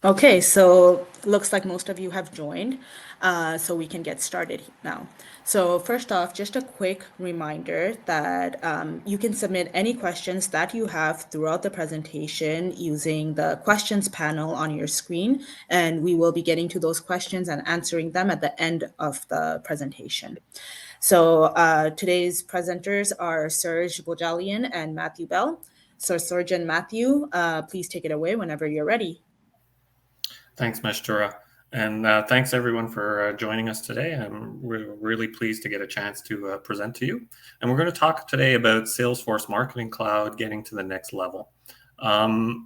Okay, so looks like most of you have joined, so we can get started now. So first off, just a quick reminder that you can submit any questions that you have throughout the presentation using the questions panel on your screen, and we will be getting to those questions and answering them at the end of the presentation. So today's presenters are Serge Bojalian and Matthew Bell. So Serge and Matthew, please take it away whenever you're ready. Thanks, Meshtura. And thanks everyone for joining us today. We're really pleased to get a chance to present to you. And we're going to talk today about Salesforce Marketing Cloud getting to the next level.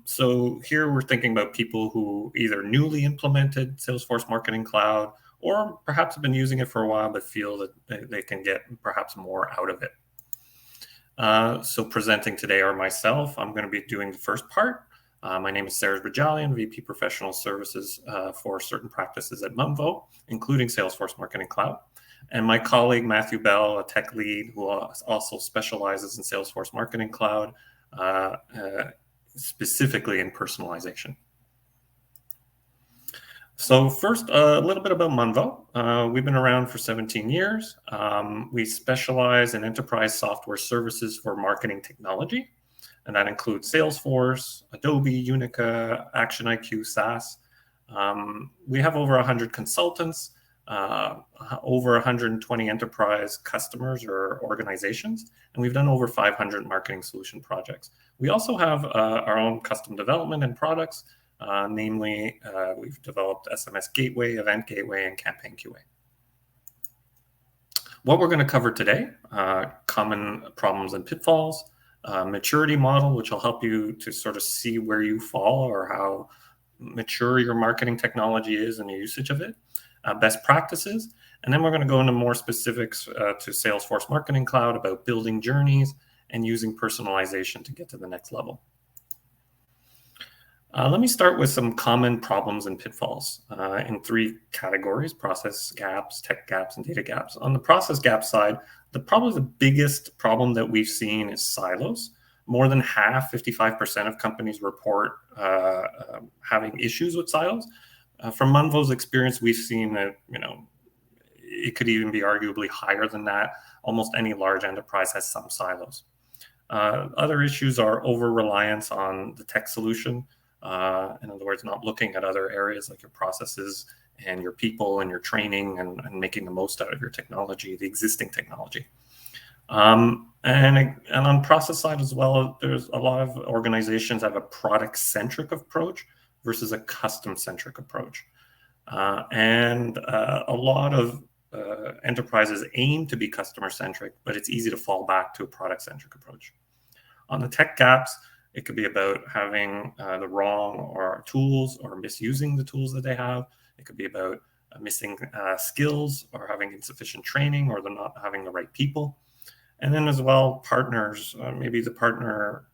So here we're thinking about people who either newly implemented Salesforce Marketing Cloud or perhaps have been using it for a while but feel that they can get perhaps more out of it. So presenting today are myself. I'm going to be doing the first part. My name is Serge Bajalian, VP Professional Services for certain practices at Mumvo, including Salesforce Marketing Cloud. And my colleague, Matthew Bell, a tech lead who also specializes in Salesforce Marketing Cloud, specifically in personalization. So first, a little bit about Mumvo. We've been around for 17 years. We specialize in enterprise software services for marketing technology. And that includes Salesforce, Adobe, Unica, ActionIQ, SaaS. We have over 100 consultants, over 120 enterprise customers or organizations, and we've done over 500 marketing solution projects. We also have our own custom development and products, namely we've developed SMS Gateway, Event Gateway, and Campaign QA. What we're going to cover today, common problems and pitfalls, maturity model, which will help you to sort of see where you fall or how mature your marketing technology is and the usage of it, best practices, and then we're going to go into more specifics to Salesforce Marketing Cloud about building journeys and using personalization to get to the next level. Let me start with some common problems and pitfalls in three categories: process gaps, tech gaps, and data gaps. On the process gap side, probably the biggest problem that we've seen is silos. More than half, 55% of companies report having issues with silos. From Mumvo's experience, we've seen that it could even be arguably higher than that. Almost any large enterprise has some silos. Other issues are over-reliance on the tech solution. In other words, not looking at other areas like your processes and your people and your training and making the most out of your technology, the existing technology. And on process side as well, there's a lot of organizations have a product-centric approach versus a custom-centric approach. And a lot of enterprises aim to be customer-centric, but it's easy to fall back to a product-centric approach. On the tech gaps, it could be about having the wrong or tools or misusing the tools that they have. It could be about missing skills or having insufficient training or them not having the right people. And then as well, partners, maybe the partner,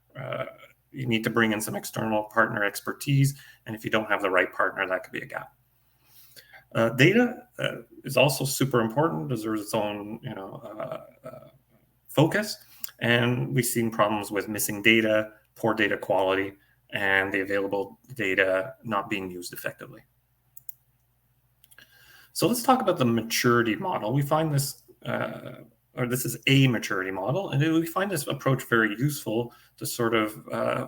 you need to bring in some external partner expertise. And if you don't have the right partner, that could be a gap. Data is also super important. Deserves its own focus. And we've seen problems with missing data, poor data quality, and the available data not being used effectively. So let's talk about the maturity model. We find this, or this is a maturity model, and we find this approach very useful to sort of,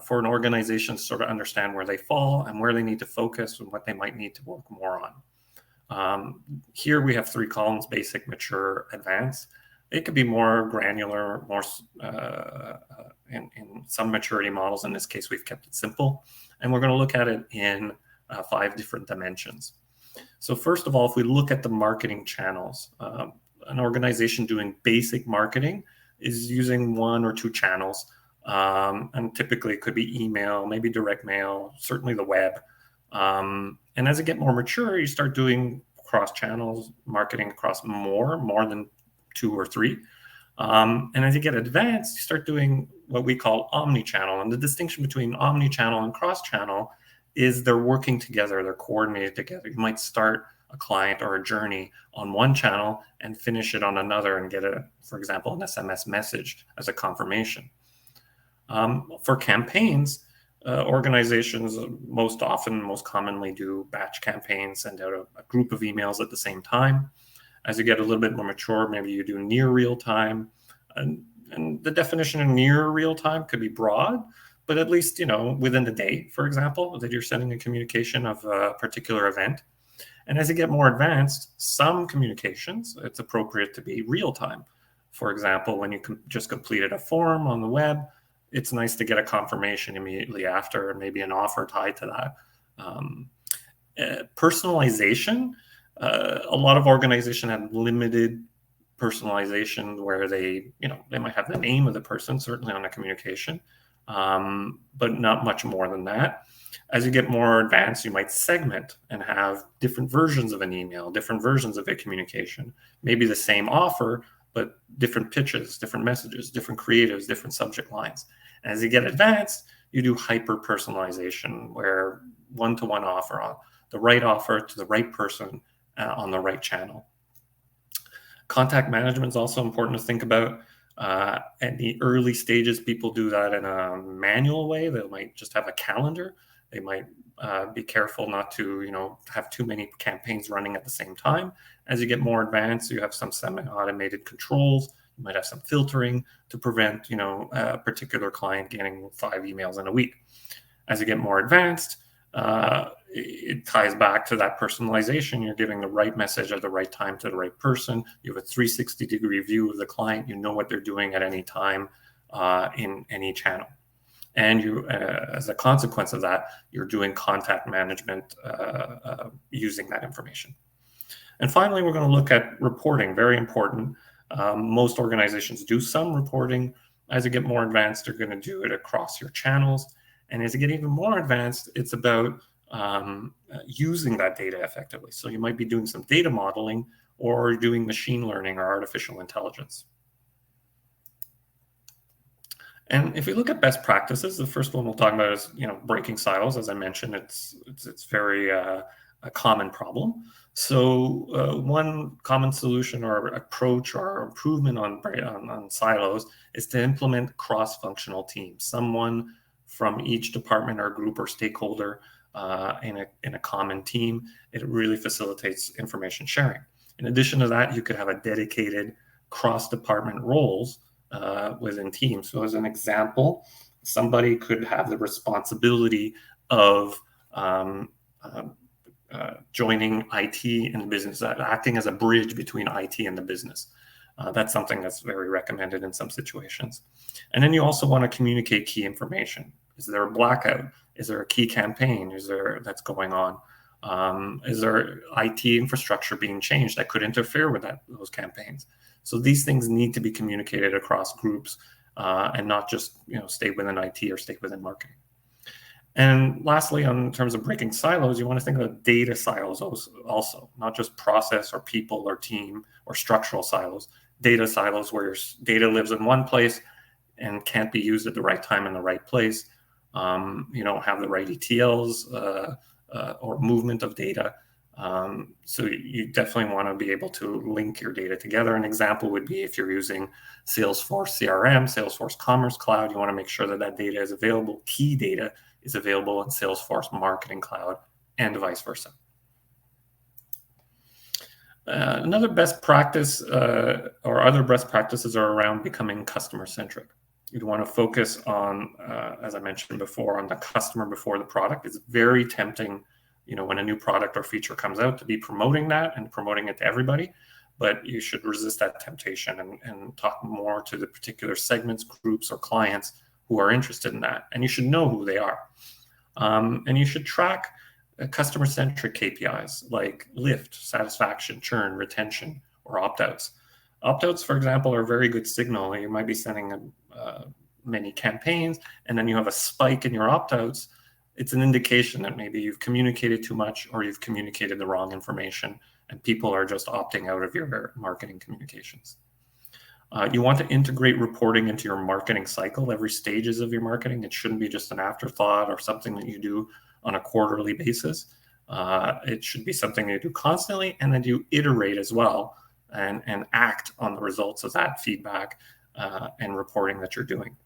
for an organization to sort of understand where they fall and where they need to focus and what they might need to work more on. Here we have three columns: basic, mature, advanced. It could be more granular, more in some maturity models. In this case, we've kept it simple. And we're going to look at it in 5 different dimensions. So first of all, if we look at the marketing channels, an organization doing basic marketing is using 1 or 2 channels. And typically it could be email, maybe direct mail, certainly the web. And as it gets more mature, you start doing cross-channels marketing across more than 2 or 3. And as you get advanced, you start doing what we call omni-channel. And the distinction between omni-channel and cross-channel is they're working together, they're coordinated together. You might start a client or a journey on one channel and finish it on another and get for example, an SMS message as a confirmation. For campaigns, Organizations most commonly do batch campaigns, send out a group of emails at the same time. As you get a little bit more mature, maybe you do near real time. And the definition of near real time could be broad, but at least, within the day, for example, that you're sending a communication of a particular event. And as you get more advanced, some communications, it's appropriate to be real time. For example, when you just completed a form on the web, it's nice to get a confirmation immediately after, and maybe an offer tied to that. Personalization, a lot of organizations have limited personalization where they might have the name of the person, certainly on a communication, but not much more than that. As you get more advanced, you might segment and have different versions of an email, different versions of a communication, maybe the same offer, but different pitches, different messages, different creatives, different subject lines. And as you get advanced, you do hyper personalization, where one-to-one offer, on the right offer to the right person on the right channel. Contact management is also important to think about. At the early stages, people do that in a manual way. They might just have a calendar. They might be careful not to, have too many campaigns running at the same time. As you get more advanced, you have some semi-automated controls. You might have some filtering to prevent, a particular client getting 5 emails in a week. As you get more advanced, it ties back to that personalization. You're giving the right message at the right time to the right person. You have a 360-degree view of the client. You know what they're doing at any time in any channel. And you, as a consequence of that, you're doing contact management using that information. And finally, we're going to look at reporting, very important. Most organizations do some reporting. As you get more advanced, you're going to do it across your channels. And as you get even more advanced, it's about using that data effectively. So you might be doing some data modeling or doing machine learning or artificial intelligence. And if we look at best practices, the first one we'll talk about is, breaking silos. As I mentioned, it's very a common problem. So one common solution or approach or improvement on silos is to implement cross-functional teams. Someone from each department or group or stakeholder in a common team. It really facilitates information sharing. In addition to that, you could have a dedicated cross-department roles within teams. So as an example, somebody could have the responsibility of joining IT and the business, acting as a bridge between IT and the business. That's something that's very recommended in some situations. And then you also want to communicate key information. Is there a blackout? Is there a key campaign? That's going on? Is there IT infrastructure being changed that could interfere with those campaigns? So these things need to be communicated across groups and not just stay within IT or stay within marketing. And lastly, in terms of breaking silos, you want to think about data silos also, not just process or people or team or structural silos. Data silos where your data lives in one place and can't be used at the right time in the right place. You don't have the right ETLs or movement of data. So you definitely want to be able to link your data together. An example would be if you're using Salesforce CRM, Salesforce Commerce Cloud, you want to make sure that data is available. Key data is available in Salesforce Marketing Cloud and vice versa. Another best practice or other best practices are around becoming customer-centric. You'd want to focus on, as I mentioned before, on the customer before the product. It's very tempting, when a new product or feature comes out, to be promoting that and promoting it to everybody. But you should resist that temptation and talk more to the particular segments, groups, or clients who are interested in that. And you should know who they are. And you should track customer-centric KPIs like lift, satisfaction, churn, retention, or opt-outs. Opt-outs, for example, are a very good signal. You might be sending many campaigns, and then you have a spike in your opt-outs. It's an indication that maybe you've communicated too much or you've communicated the wrong information, and people are just opting out of your marketing communications. You want to integrate reporting into your marketing cycle, every stages of your marketing. It shouldn't be just an afterthought or something that you do on a quarterly basis. It should be something you do constantly, and then you iterate as well and act on the results of that feedback and reporting that you're doing.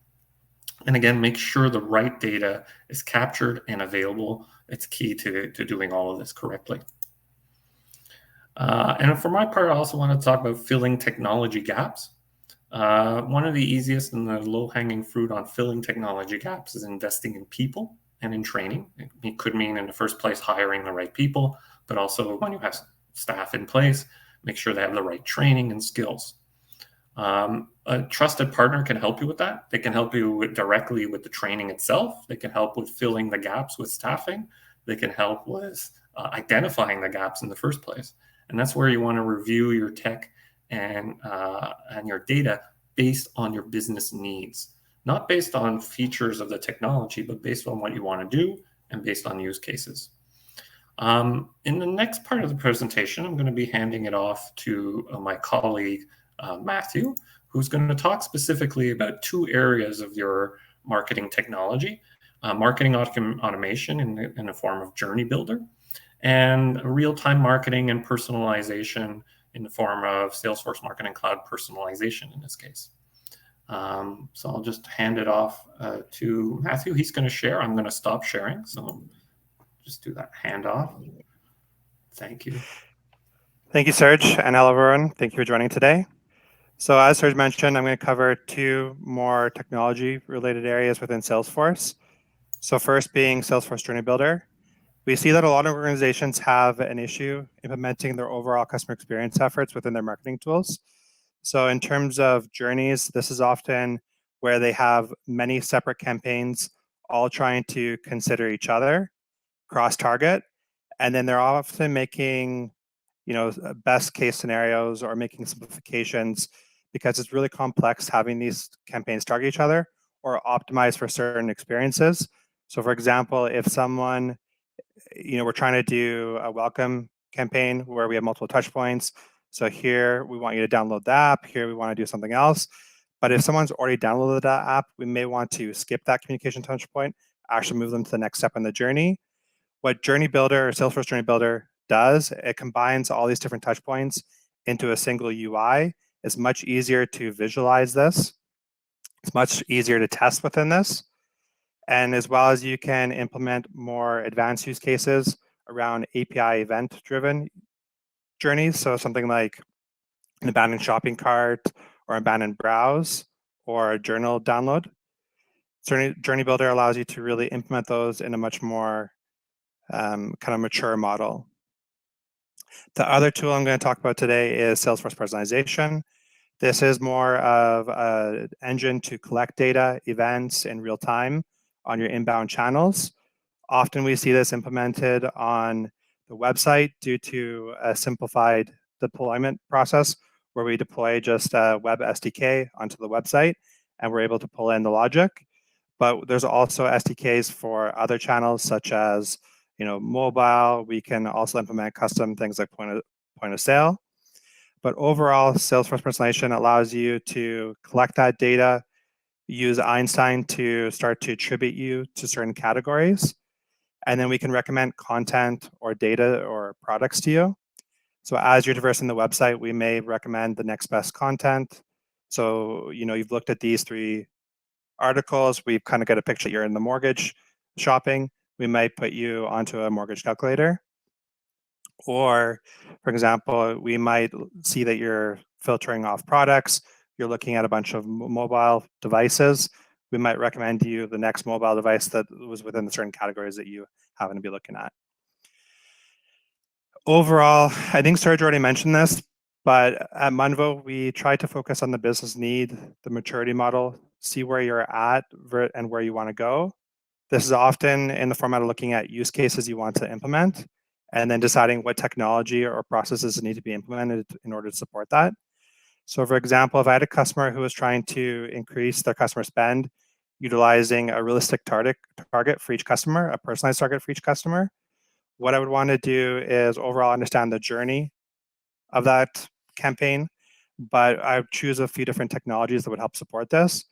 And again, make sure the right data is captured and available. It's key to doing all of this correctly. And for my part, I also want to talk about filling technology gaps. One of the easiest and the low-hanging fruit on filling technology gaps is investing in people and in training. It could mean in the first place hiring the right people, but also when you have staff in place, make sure they have the right training and skills. A trusted partner can help you with that. They can help you directly with the training itself. They can help with filling the gaps with staffing. They can help with identifying the gaps in the first place. And that's where you want to review your tech and your data based on your business needs, not based on features of the technology, but based on what you want to do and based on use cases. In the next part of the presentation, I'm going to be handing it off to my colleague, Matthew, who's going to talk specifically about two areas of your marketing technology, marketing automation in the form of Journey Builder, and real-time marketing and personalization in the form of Salesforce Marketing Cloud personalization in this case. So I'll just hand it off to Matthew. He's going to share. I'm going to stop sharing. So just do that handoff. Thank you. Thank you, Serge, and hello, everyone. Thank you for joining today. So as Serge mentioned, I'm going to cover two more technology-related areas within Salesforce. So first being Salesforce Journey Builder. We see that a lot of organizations have an issue implementing their overall customer experience efforts within their marketing tools. So in terms of journeys, this is often where they have many separate campaigns all trying to consider each other, cross-target, and then they're often making best case scenarios or making simplifications because it's really complex having these campaigns target each other or optimize for certain experiences. So for example, if someone, we're trying to do a welcome campaign where we have multiple touch points. So here we want you to download the app, here we want to do something else. But if someone's already downloaded that app, we may want to skip that communication touch point, actually move them to the next step in the journey. What Journey Builder or Salesforce Journey Builder does, it combines all these different touch points into a single UI. It's much easier to visualize this. It's much easier to test within this. And as well as you can implement more advanced use cases around API event-driven journeys. So something like an abandoned shopping cart or abandoned browse or a journal download. Journey Builder allows you to really implement those in a much more kind of mature model. The other tool I'm going to talk about today is Salesforce personalization. This is more of an engine to collect data, events in real time on your inbound channels. Often we see this implemented on the website due to a simplified deployment process where we deploy just a web SDK onto the website and we're able to pull in the logic. But there's also SDKs for other channels such as mobile. We can also implement custom things like point of sale. But overall, Salesforce personalization allows you to collect that data, use Einstein to start to attribute you to certain categories, and then we can recommend content or data or products to you. So as you're traversing the website, we may recommend the next best content. So you've looked at these three articles. We've kind of got a picture you're in the mortgage shopping. We might put you onto a mortgage calculator. Or, for example, we might see that you're filtering off products. You're looking at a bunch of mobile devices. We might recommend you the next mobile device that was within the certain categories that you happen to be looking at. Overall, I think Serge already mentioned this, but at Munvo, we try to focus on the business need, the maturity model, see where you're at and where you want to go. This is often in the format of looking at use cases you want to implement and then deciding what technology or processes need to be implemented in order to support that. So for example, if I had a customer who was trying to increase their customer spend, utilizing a realistic target for each customer, a personalized target for each customer, what I would want to do is overall understand the journey of that campaign, but I would choose a few different technologies that would help support this.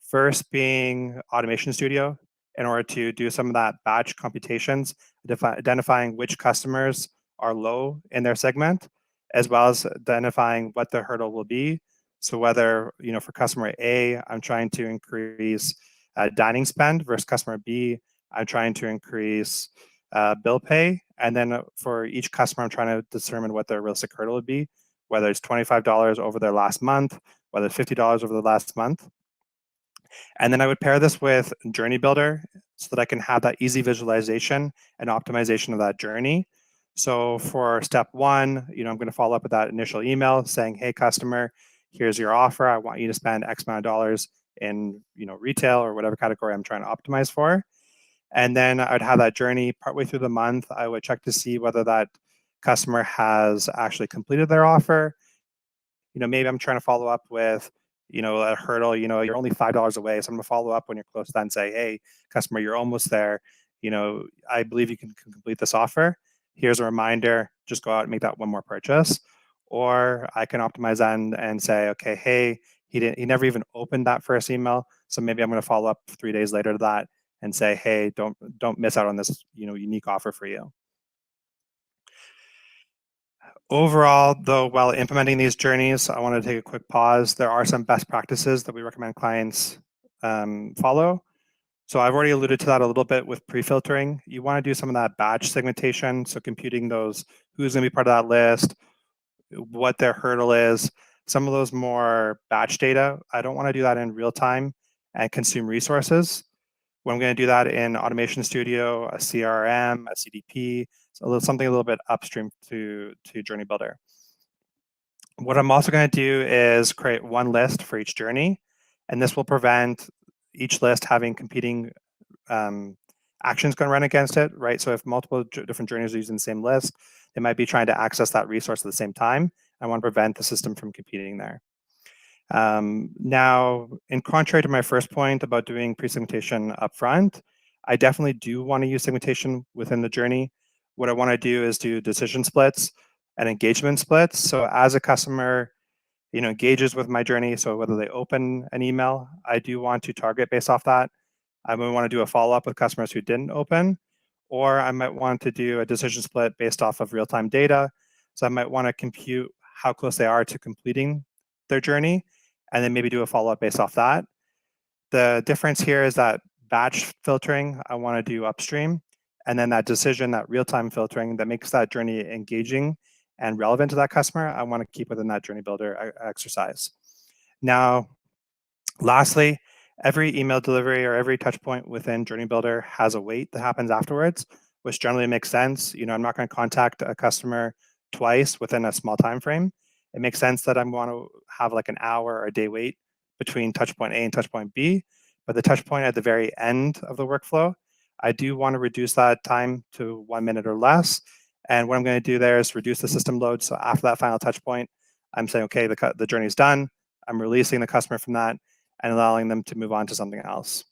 First being Automation Studio, in order to do some of that batch computations, identifying which customers are low in their segment, as well as identifying what the hurdle will be. So whether, for customer A, I'm trying to increase dining spend versus customer B, I'm trying to increase bill pay. And then for each customer, I'm trying to determine what their realistic hurdle would be, whether it's $25 over their last month, whether it's $50 over the last month. And then I would pair this with Journey Builder so that I can have that easy visualization and optimization of that journey. So for step one, I'm going to follow up with that initial email saying, hey, customer, here's your offer. I want you to spend X amount of dollars in retail or whatever category I'm trying to optimize for. And then I'd have that journey partway through the month. I would check to see whether that customer has actually completed their offer. Maybe I'm trying to follow up with, a hurdle, you're only $5 away. So I'm going to follow up when you're close to that and say, hey, customer, you're almost there. I believe you can complete this offer. Here's a reminder, just go out and make that one more purchase. Or I can optimize that and say, okay, hey, he never even opened that first email. So maybe I'm going to follow up 3 days later to that and say, hey, don't miss out on this, unique offer for you. Overall, though, while implementing these journeys, I want to take a quick pause. There are some best practices that we recommend clients follow. So I've already alluded to that a little bit with pre-filtering. You want to do some of that batch segmentation, so computing those, who's going to be part of that list, what their hurdle is, some of those more batch data. I don't want to do that in real time and consume resources. When I'm going to do that in Automation Studio, a CRM, a CDP, so something a little bit upstream to Journey Builder. What I'm also going to do is create one list for each journey, and this will prevent each list having competing actions going to run against it, right? So if multiple different journeys are using the same list, they might be trying to access that resource at the same time. I want to prevent the system from competing there. Now, in contrary to my first point about doing pre-segmentation upfront, I definitely do want to use segmentation within the journey. What I want to do is do decision splits and engagement splits. So as a customer, engages with my journey, so whether they open an email, I do want to target based off that. I might want to do a follow-up with customers who didn't open, or I might want to do a decision split based off of real-time data. So I might want to compute how close they are to completing their journey, and then maybe do a follow-up based off that. The difference here is that batch filtering, I want to do upstream, and then that decision, that real-time filtering that makes that journey engaging and relevant to that customer, I want to keep within that Journey Builder exercise. Now, lastly, every email delivery or every touch point within Journey Builder has a wait that happens afterwards, which generally makes sense. I'm not going to contact a customer twice within a small time frame. It makes sense that I want to have like an hour or a day wait between touch point A and touch point B, but the touch point at the very end of the workflow, I do want to reduce that time to 1 minute or less. And what I'm going to do there is reduce the system load. So after that final touch point, I'm saying, okay, the journey is done. I'm releasing the customer from that and allowing them to move on to something else.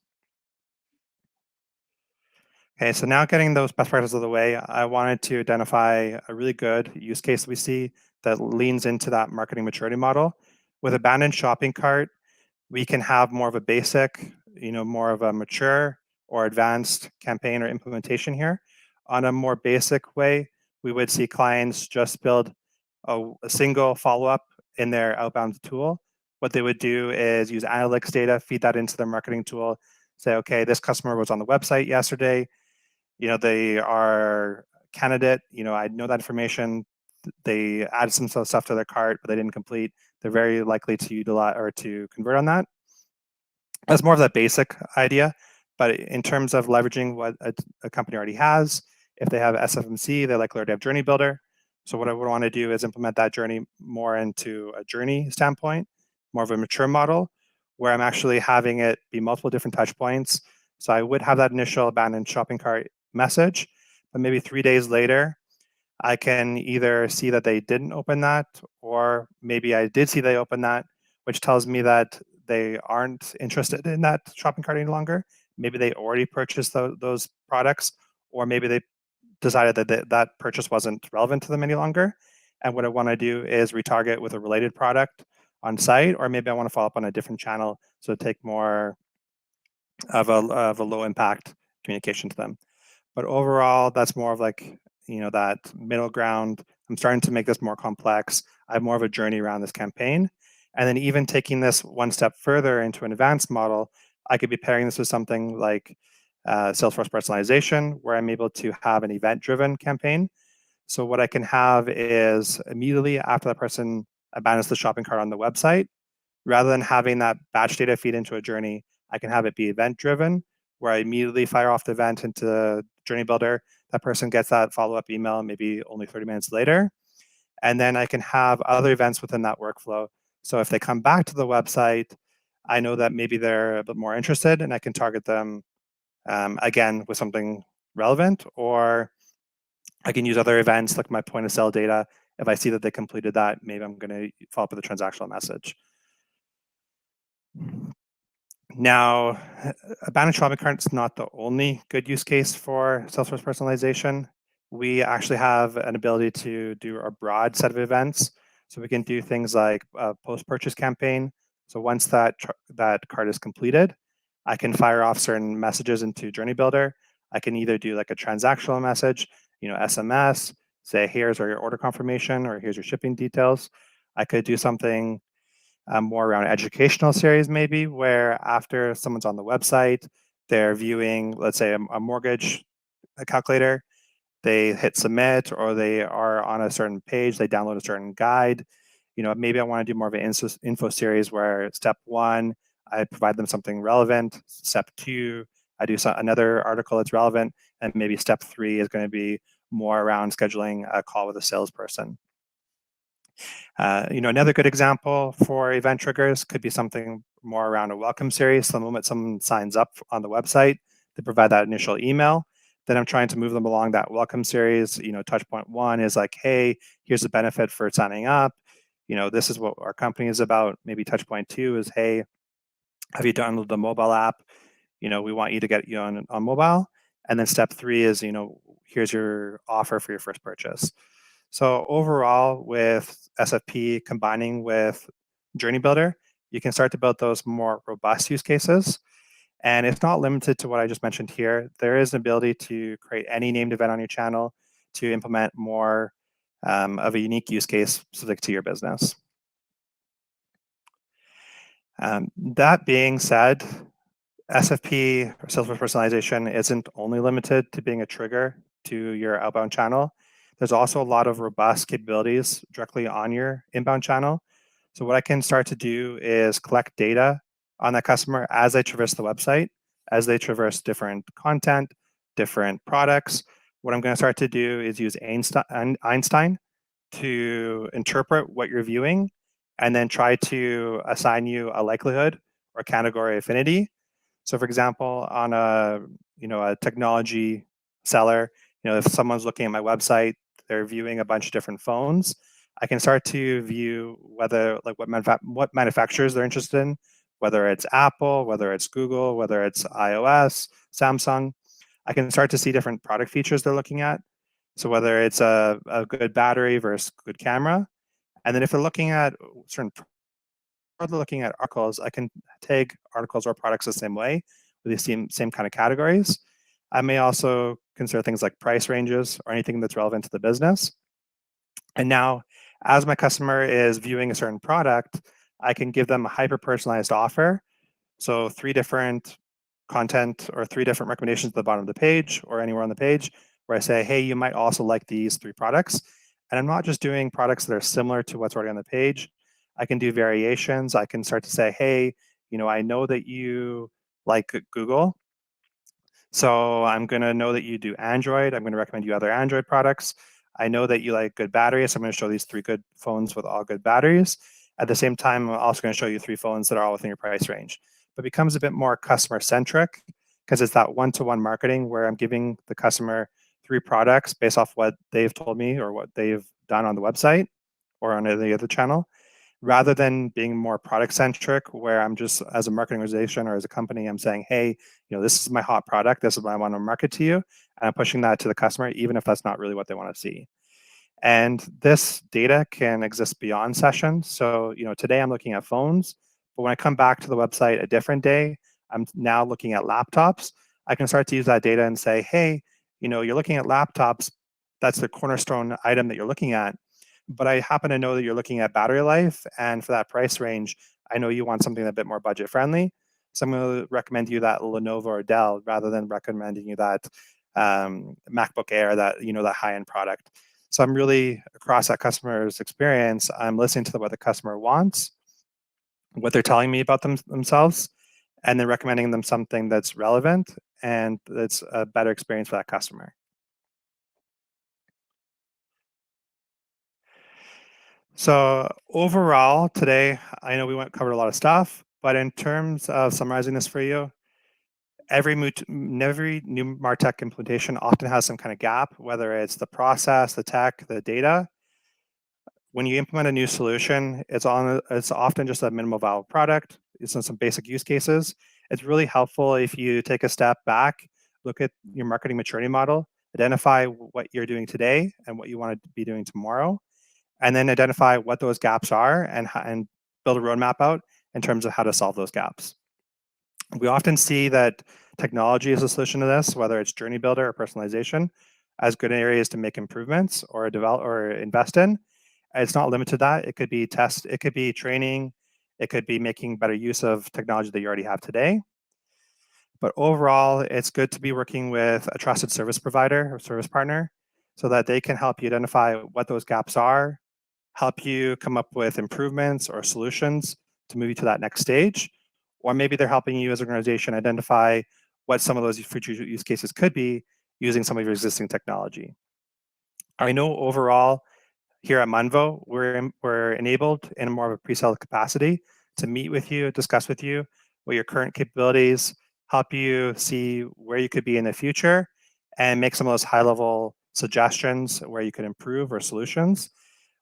Okay, so now getting those best practices out of the way, I wanted to identify a really good use case we see that leans into that marketing maturity model. With abandoned shopping cart, we can have more of a basic, more of a mature or advanced campaign or implementation here. On a more basic way, we would see clients just build a single follow-up in their outbound tool. What they would do is use analytics data, feed that into their marketing tool, say, okay, this customer was on the website yesterday. They are candidate. I know that information. They added some stuff to their cart, but they didn't complete. They're very likely to utilize or to convert on that. That's more of that basic idea. But in terms of leveraging what a company already has, if they have SFMC, they likely already have Journey Builder. So what I would want to do is implement that journey more into a journey standpoint, more of a mature model, where I'm actually having it be multiple different touch points. So I would have that initial abandoned shopping cart message, but maybe 3 days later, I can either see that they didn't open that, or maybe I did see they opened that, which tells me that they aren't interested in that shopping cart any longer. Maybe they already purchased those products, or maybe they decided that that purchase wasn't relevant to them any longer. And what I want to do is retarget with a related product on site, or maybe I want to follow up on a different channel, so take more of a low impact communication to them. But overall, that's more of like, that middle ground. I'm starting to make this more complex. I have more of a journey around this campaign. And then even taking this one step further into an advanced model, I could be pairing this with something like Salesforce personalization, where I'm able to have an event-driven campaign. So what I can have is immediately after that person abandons the shopping cart on the website, rather than having that batch data feed into a journey, I can have it be event-driven, where I immediately fire off the event into Journey Builder. That person gets that follow-up email maybe only 30 minutes later. And then I can have other events within that workflow. So if they come back to the website, I know that maybe they're a bit more interested and I can target them again with something relevant, or I can use other events like my point of sale data. If I see that they completed that, maybe I'm going to follow up with a transactional message. Now, abandoned shopping cart is not the only good use case for Salesforce personalization. We actually have an ability to do a broad set of events. So we can do things like a post-purchase campaign. So once that cart is completed, I can fire off certain messages into Journey Builder. I can either do like a transactional message, SMS, say here's your order confirmation or here's your shipping details. I could do something more around educational series, maybe, where after someone's on the website, they're viewing, let's say, a mortgage calculator, they hit submit, or they are on a certain page, they download a certain guide. Maybe I want to do more of an info series where step 1, I provide them something relevant. Step 2, I do another article that's relevant. And maybe step 3 is going to be more around scheduling a call with a salesperson. Another good example for event triggers could be something more around a welcome series. So the moment someone signs up on the website, they provide that initial email. Then I'm trying to move them along that welcome series. Touch point 1 is like, hey, here's the benefit for signing up. This is what our company is about. Maybe touch point 2 is, hey, have you downloaded the mobile app? We want you to get you on mobile. And then step 3 is, here's your offer for your first purchase. So overall, with SFP combining with Journey Builder, you can start to build those more robust use cases. And it's not limited to what I just mentioned here. There is an ability to create any named event on your channel to implement more of a unique use case specific to your business. That being said, SFP, or Salesforce personalization, isn't only limited to being a trigger to your outbound channel. There's also a lot of robust capabilities directly on your inbound channel. So what I can start to do is collect data on that customer as they traverse the website, as they traverse different content, different products. What I'm going to start to do is use Einstein to interpret what you're viewing and then try to assign you a likelihood or category affinity. So for example, on a technology seller, if someone's looking at my website, they're viewing a bunch of different phones, I can start to view whether what manufacturers they're interested in, whether it's Apple, whether it's Google, whether it's iOS, Samsung. I can start to see different product features they're looking at. So whether it's a good battery versus good camera. And then if they're looking at certain looking at articles, I can tag articles or products the same way with the same kind of categories. I may also consider things like price ranges or anything that's relevant to the business. And now, as my customer is viewing a certain product, I can give them a hyper-personalized offer. So 3 different content or 3 different recommendations at the bottom of the page or anywhere on the page where I say, hey, you might also like these 3 products. And I'm not just doing products that are similar to what's already on the page. I can do variations. I can start to say, hey, I know that you like Google. So I'm going to know that you do Android. I'm going to recommend you other Android products. I know that you like good batteries. So I'm going to show these 3 good phones with all good batteries. At the same time, I'm also going to show you 3 phones that are all within your price range. But it becomes a bit more customer-centric because it's that one-to-one marketing where I'm giving the customer 3 products based off what they've told me or what they've done on the website or on any other channel, rather than being more product centric, where I'm just, as a marketing organization or as a company, I'm saying, hey, this is my hot product. This is what I want to market to you. And I'm pushing that to the customer, even if that's not really what they want to see. And this data can exist beyond sessions. So, today I'm looking at phones, but when I come back to the website a different day, I'm now looking at laptops. I can start to use that data and say, hey, you're looking at laptops. That's the cornerstone item that you're looking at. But I happen to know that you're looking at battery life. And for that price range, I know you want something a bit more budget friendly. So I'm going to recommend you that Lenovo or Dell rather than recommending you that MacBook Air, that that high-end product. So I'm really across that customer's experience. I'm listening to what the customer wants, what they're telling me about themselves, and then recommending them something that's relevant and that's a better experience for that customer. So overall, today, I know we covered a lot of stuff, but in terms of summarizing this for you, every new MarTech implementation often has some kind of gap, whether it's the process, the tech, the data. When you implement a new solution, it's often just a minimal viable product. It's on some basic use cases. It's really helpful if you take a step back, look at your marketing maturity model, identify what you're doing today and what you want to be doing tomorrow, and then identify what those gaps are and build a roadmap out in terms of how to solve those gaps. We often see that technology is a solution to this, whether it's journey builder or personalization, as good areas to make improvements or develop or invest in. It's not limited to that. It could be it could be training, it could be making better use of technology that you already have today. But overall, it's good to be working with a trusted service provider or service partner so that they can help you identify what those gaps are, help you come up with improvements or solutions to move you to that next stage. Or maybe they're helping you as an organization identify what some of those future use cases could be using some of your existing technology. I know overall here at Munvo, we're enabled in more of a pre-sale capacity to meet with you, discuss with you what your current capabilities, help you see where you could be in the future, and make some of those high-level suggestions where you could improve or solutions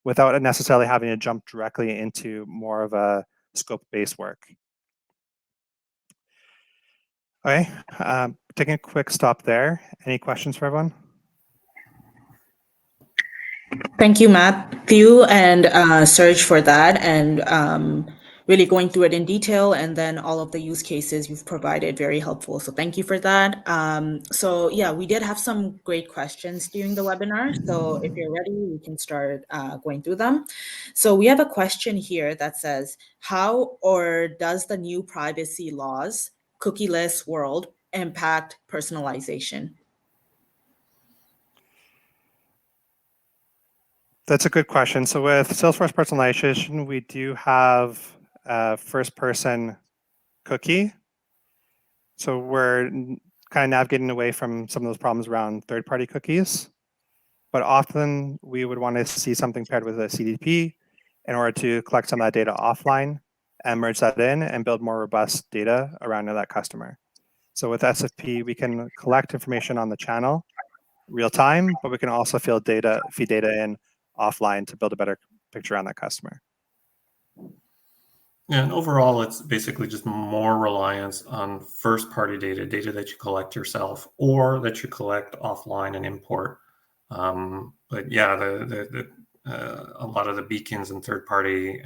without necessarily having to jump directly into more of a scope-based work. Okay, taking a quick stop there. Any questions for everyone? Thank you, Matthew and Serge, for that, and really going through it in detail, and then all of the use cases you've provided, very helpful. So thank you for that. So yeah, we did have some great questions during the webinar. So if you're ready, we can start going through them. So we have a question here that says, how or does the new privacy laws, cookieless world, impact personalization? That's a good question. So with Salesforce personalization, we do have a first-person cookie. So we're kind of navigating away from some of those problems around third-party cookies. But often we would want to see something paired with a CDP in order to collect some of that data offline and merge that in and build more robust data around that customer. So with SFP, we can collect information on the channel real time, but we can also feed data in offline to build a better picture on that customer. Yeah, and overall, it's basically just more reliance on first-party data that you collect yourself or that you collect offline and import. But yeah, a lot of the beacons and third-party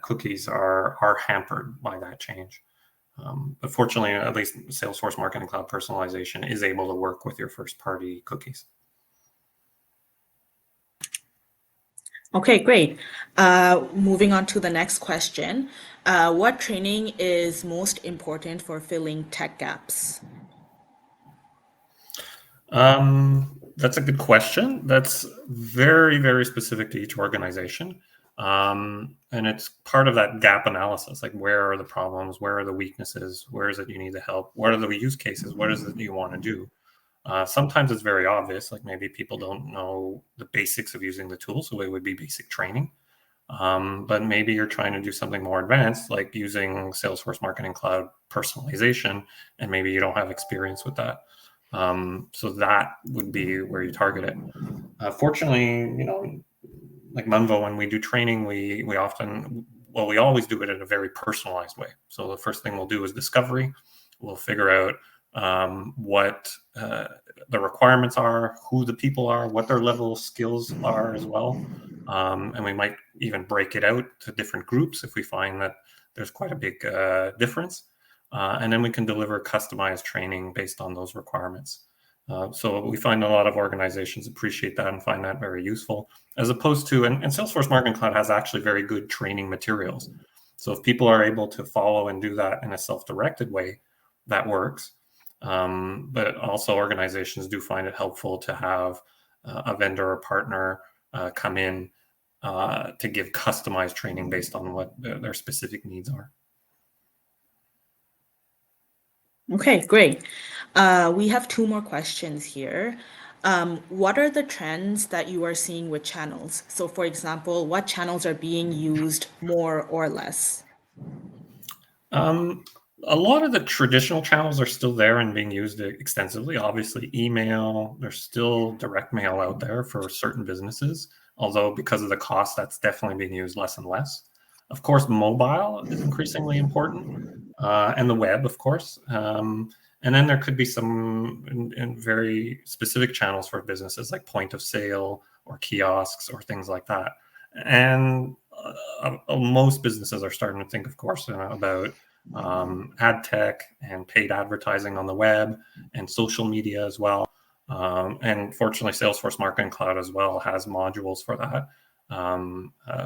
cookies are hampered by that change. But fortunately, at least Salesforce Marketing Cloud personalization is able to work with your first-party cookies. Okay, great. Moving on to the next question. What training is most important for filling tech gaps? That's a good question. That's very, very specific to each organization. And it's part of that gap analysis, like where are the problems, where are the weaknesses, where is it you need the help, what are the use cases, what is it you want to do? Sometimes it's very obvious, like maybe people don't know the basics of using the tool, so it would be basic training. But maybe you're trying to do something more advanced, like using Salesforce Marketing Cloud personalization, and maybe you don't have experience with that. So that would be where you target it. Fortunately, like Munvo, when we do training, we always do it in a very personalized way. So the first thing we'll do is discovery. We'll figure out what the requirements are, who the people are, what their level of skills are as well. And we might even break it out to different groups if we find that there's quite a big difference. And then we can deliver customized training based on those requirements. So we find a lot of organizations appreciate that and find that very useful, as opposed to, and Salesforce Marketing Cloud has actually very good training materials. So if people are able to follow and do that in a self-directed way, that works. But also organizations do find it helpful to have a vendor or partner come in to give customized training based on what their specific needs are. Okay, great. We have two more questions here. What are the trends that you are seeing with channels? So, for example, what channels are being used more or less? A lot of the traditional channels are still there and being used extensively. Obviously, email, there's still direct mail out there for certain businesses, although because of the cost, that's definitely being used less and less. Of course, mobile is increasingly important, and the web, of course. And then there could be some in very specific channels for businesses like point of sale or kiosks or things like that. And most businesses are starting to think, of course, about ad tech and paid advertising on the web and social media as well. And fortunately, Salesforce Marketing Cloud as well has modules for that,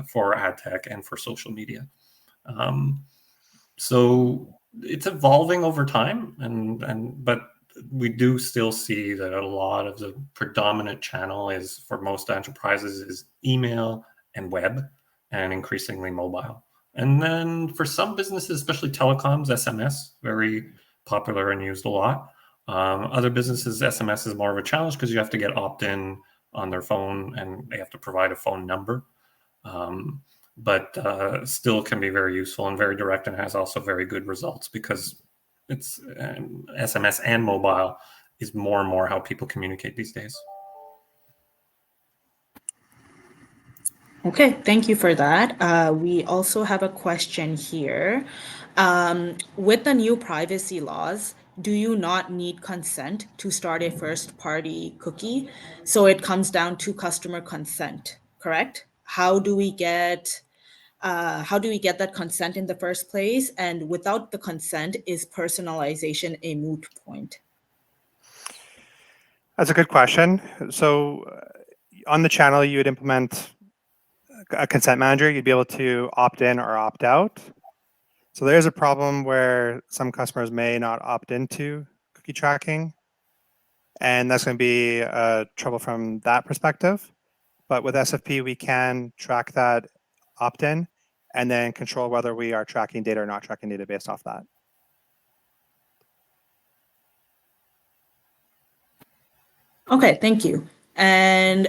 for ad tech and for social media. So it's evolving over time, but we do still see that a lot of the predominant channel is for most enterprises is email and web, and increasingly mobile. And then for some businesses, especially telecoms, SMS, very popular and used a lot. Other businesses, SMS is more of a challenge because you have to get opt-in on their phone and they have to provide a phone number. But still can be very useful and very direct, and has also very good results because it's SMS and mobile is more and more how people communicate these days. Okay, thank you for that. We also have a question here. With the new privacy laws, do you not need consent to start a first party cookie? So it comes down to customer consent, correct? How do we get that consent in the first place? And without the consent, is personalization a moot point? That's a good question. So on the channel, you would implement a consent manager. You'd be able to opt in or opt out. So there's a problem where some customers may not opt into cookie tracking, and that's going to be trouble from that perspective. But with SFP, we can track that opt-in and then control whether we are tracking data or not tracking data based off that. Okay, thank you. And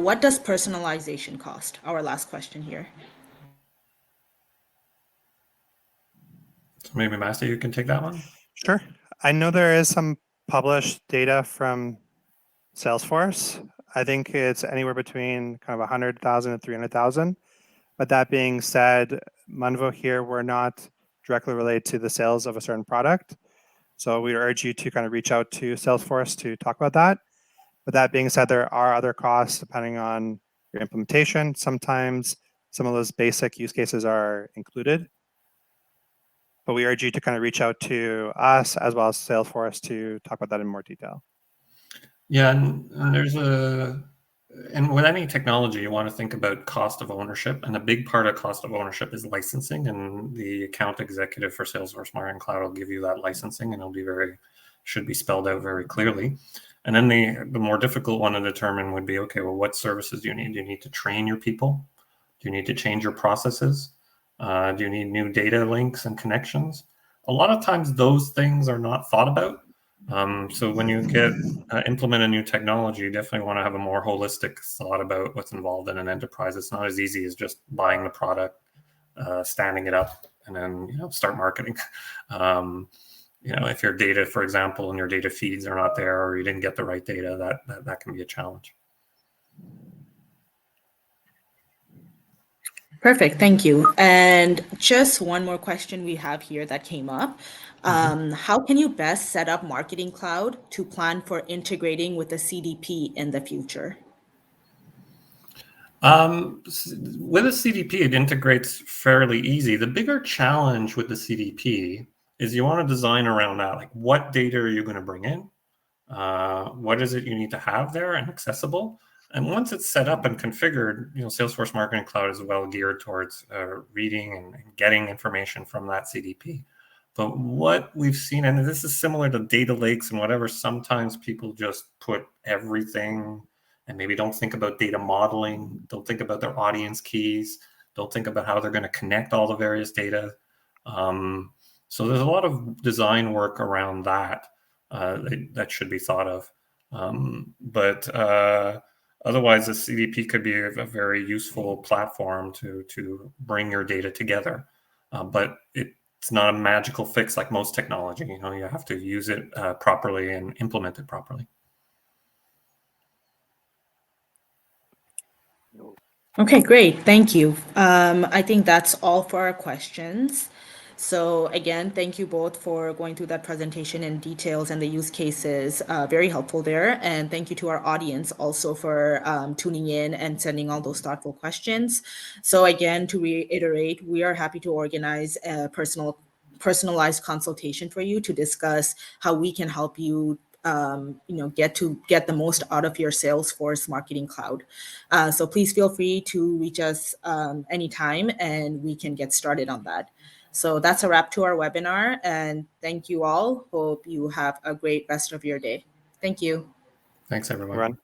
what does personalization cost? Our last question here. So maybe Master, you can take that one. Sure. I know there is some published data from Salesforce. I think it's anywhere between kind of 100,000 and 300,000. But that being said, Munvo here, we're not directly related to the sales of a certain product. So we urge you to kind of reach out to Salesforce to talk about that. But that being said, there are other costs depending on your implementation. Sometimes some of those basic use cases are included. But we urge you to kind of reach out to us as well as Salesforce to talk about that in more detail. Yeah, and with any technology, you want to think about cost of ownership, and a big part of cost of ownership is licensing. And the account executive for Salesforce Marketing Cloud will give you that licensing, and should be spelled out very clearly. And then the more difficult one to determine would be, okay, well, what services do you need? Do you need to train your people? Do you need to change your processes? Do you need new data links and connections? A lot of times those things are not thought about. So when you implement a new technology, you definitely want to have a more holistic thought about what's involved in an enterprise. It's not as easy as just buying the product, standing it up, and then start marketing. If your data, for example, and your data feeds are not there, or you didn't get the right data, that can be a challenge. Perfect, thank you. And just one more question we have here that came up. How can you best set up Marketing Cloud to plan for integrating with the CDP in the future? With a CDP, it integrates fairly easy. The bigger challenge with the CDP is you want to design around that. Like, what data are you going to bring in? What is it you need to have there and accessible? And once it's set up and configured, Salesforce Marketing Cloud is well geared towards reading and getting information from that CDP. But what we've seen, and this is similar to data lakes and whatever, sometimes people just put everything and maybe don't think about data modeling, don't think about their audience keys, don't think about how they're going to connect all the various data. So there's a lot of design work around that that should be thought of. But otherwise, the CDP could be a very useful platform to bring your data together. But it's not a magical fix like most technology. You have to use it properly and implement it properly. Okay, great. Thank you. I think that's all for our questions. So again, thank you both for going through that presentation in details and the use cases. Very helpful there. And thank you to our audience also for tuning in and sending all those thoughtful questions. So again, to reiterate, we are happy to organize a personalized consultation for you to discuss how we can help you get the most out of your Salesforce Marketing Cloud. So please feel free to reach us anytime and we can get started on that. So that's a wrap to our webinar, and thank you all. Hope you have a great rest of your day. Thank you. Thanks, everyone. Run.